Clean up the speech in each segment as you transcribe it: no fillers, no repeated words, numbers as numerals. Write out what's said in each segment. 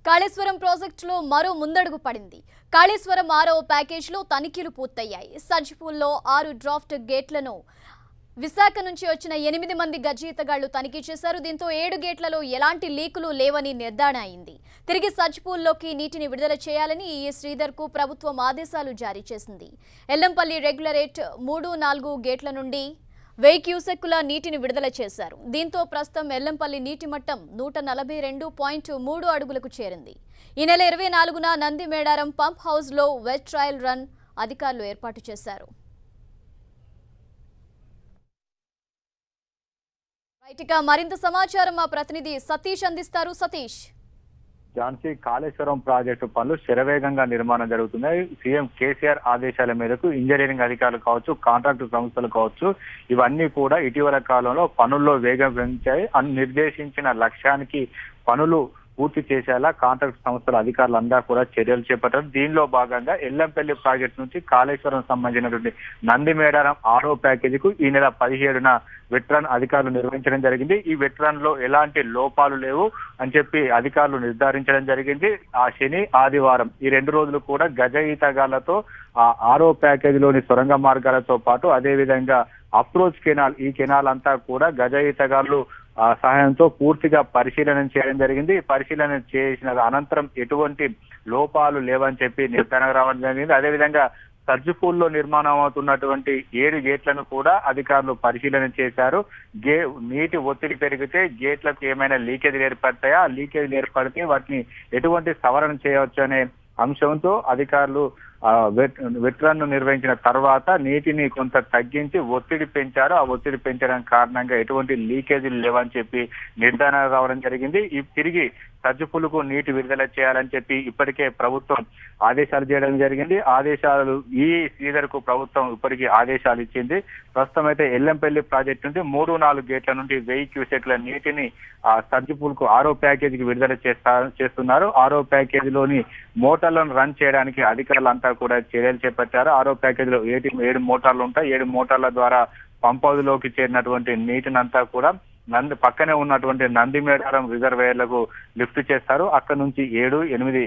కాళేశ్వరం ప్రాజెక్టులో మరో ముందడుగు పడింది. కాళేశ్వరం 6వ ప్యాకేజీలో తనిఖీలు పూర్తయ్యాయి. సజ్జపూల్లో 6 డ్రాఫ్ట్ గేట్లను విశాఖ నుంచి వచ్చిన 8 మంది గజయితగాళ్లు తనిఖీ చేశారు. దీంతో 7 గేట్లలో ఎలాంటి లీకులు లేవని నిర్ధారణ అయింది. తిరిగి సజ్జపూల్లోకి నీటిని విడుదల చేయాలని ఈ శ్రీధర్కు ప్రభుత్వం ఆదేశాలు జారీ చేసింది. ఎల్లంపల్లి రెగ్యులరేట్ 3-4 గేట్ల నుండి 1000 క్యూసెక్కుల నీటిని విడుదల చేశారు. దీంతో ప్రస్తుతం ఎల్లంపల్లి నీటి మట్టం 142.3 అడుగులకు చేరింది. ఈ నెల 24న నంది మేడారం పంప్ హౌస్లో వెట్ ట్రయల్ రన్ అధికారులు ఏర్పాటు చేశారు. రైట్గా మరింత సమాచారం మా ప్రతినిధి సతీష్ అందిస్తారు. సతీష్, ఝాన్సీ, కాళేశ్వరం ప్రాజెక్టు పనులు శరవేగంగా నిర్మాణం జరుగుతున్నాయి. సీఎం కేసీఆర్ ఆదేశాల మేరకు ఇంజనీరింగ్ అధికారులు కావచ్చు, కాంట్రాక్టు సంస్థలు కావచ్చు, ఇవన్నీ కూడా ఇటీవల కాలంలో పనుల్లో వేగం పెంచాయి. నిర్దేశించిన లక్ష్యానికి పనులు పూర్తి చేసేలా కాంట్రాక్ట్ సంస్థల అధికారులందరూ కూడా చర్యలు చేపట్టారు. దీనిలో భాగంగా ఎల్లంపల్లి ప్రాజెక్టు నుంచి కాళేశ్వరం సంబంధించినటువంటి నంది మేడారం 6వ ప్యాకేజీకు ఈ నెల 17న వెట్రన్ అధికారులు నిర్వహించడం జరిగింది. ఈ వెట్రన్ లో ఎలాంటి లోపాలు లేవు అని చెప్పి అధికారులు నిర్ధారించడం జరిగింది. ఆ శని, ఆదివారం ఈ 2 రోజులు కూడా గజ ఈతగాళ్లతో ఆ 6వ ప్యాకేజీలోని సొరంగ మార్గాలతో పాటు అదే విధంగా అప్రోచ్ కెనాల్, ఈ కెనాల్ అంతా కూడా గజ ఈతగాళ్లు సహాయంతో పూర్తిగా పరిశీలన చేయడం జరిగింది. పరిశీలన చేసిన అనంతరం ఎటువంటి లోపాలు లేవని చెప్పి నిర్ధారణ రావడం జరిగింది. అదేవిధంగా సజ్జపూల్లో నిర్మాణం అవుతున్నటువంటి 7 గేట్లను కూడా అధికారులు పరిశీలన చేశారు. నీటి ఒత్తిడి పెరిగితే గేట్లకు ఏమైనా లీకేజీలు ఏర్పడతాయా, లీకేజీలు ఏర్పడితే వాటిని ఎటువంటి సవరణ చేయవచ్చు అనే అంశంతో అధికారులు వెట్రన్ ను నిర్వహించిన తర్వాత నీటిని కొంత తగ్గించి ఒత్తిడి పెంచారు. ఆ ఒత్తిడి పెంచడం కారణంగా ఎటువంటి లీకేజీలు లేవని చెప్పి నిర్ధారణ రావడం జరిగింది. తిరిగి సజ్జపూలుకు నీటి విడుదల చేయాలని చెప్పి ఇప్పటికే ప్రభుత్వం ఆదేశాలు చేయడం జరిగింది. ఆదేశాలు ఈ శ్రీధర్ కు ప్రభుత్వం ఇప్పటికీ ఆదేశాలు ఇచ్చింది. ప్రస్తుతం అయితే ఎల్లంపల్లి ప్రాజెక్టు నుండి 3-4 గేట్ల నుండి 1000 క్యూసెక్ల నీటిని సజ్జపూలుకు 6వ ప్యాకేజీకి విడుదల చేస్తున్నారు. 6వ ప్యాకేజీలోని మోటార్లను రన్ చేయడానికి అధికారులంతా కూడా చర్యలు చేపట్టారు. 6వ ప్యాకేజీలో 7 మోటార్లు ఉంటాయి. 7 మోటార్ల ద్వారా పంప్ హౌస్లోకి చేరినటువంటి నీటినంతా కూడా పక్కనే ఉన్నటువంటి నంది మేడారం రిజర్వేయర్లకు లిఫ్ట్ చేస్తారు. అక్కడ నుంచి 7-8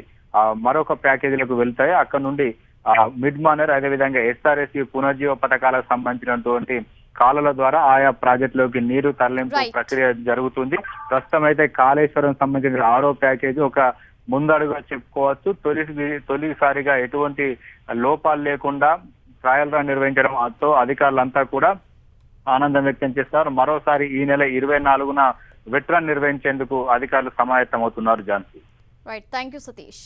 మరొక ప్యాకేజీలకు వెళ్తాయి. అక్కడ నుండి మిడ్ మానర్, అదేవిధంగా ఎస్ఆర్ఎస్సి పునర్జీవ పథకాలకు సంబంధించినటువంటి కాలువల ద్వారా ఆయా ప్రాజెక్టులోకి నీరు తరలింపు ప్రక్రియ జరుగుతుంది. ప్రస్తుతం అయితే కాళేశ్వరం సంబంధించిన 6వ ప్యాకేజీ ఒక ముందడుగా చెప్పుకోవచ్చు. తొలిసారిగా ఎటువంటి లోపాలు లేకుండా ట్రయల్ రన్ నిర్వహించడంతో అధికారులంతా కూడా ఆనందం వ్యక్తం చేస్తారు. మరోసారి ఈ నెల 24న వెట్రన్ నిర్వహించేందుకు అధికారులు సమాయత్తమవుతున్నారు. Jhansi, right, thank you Satish.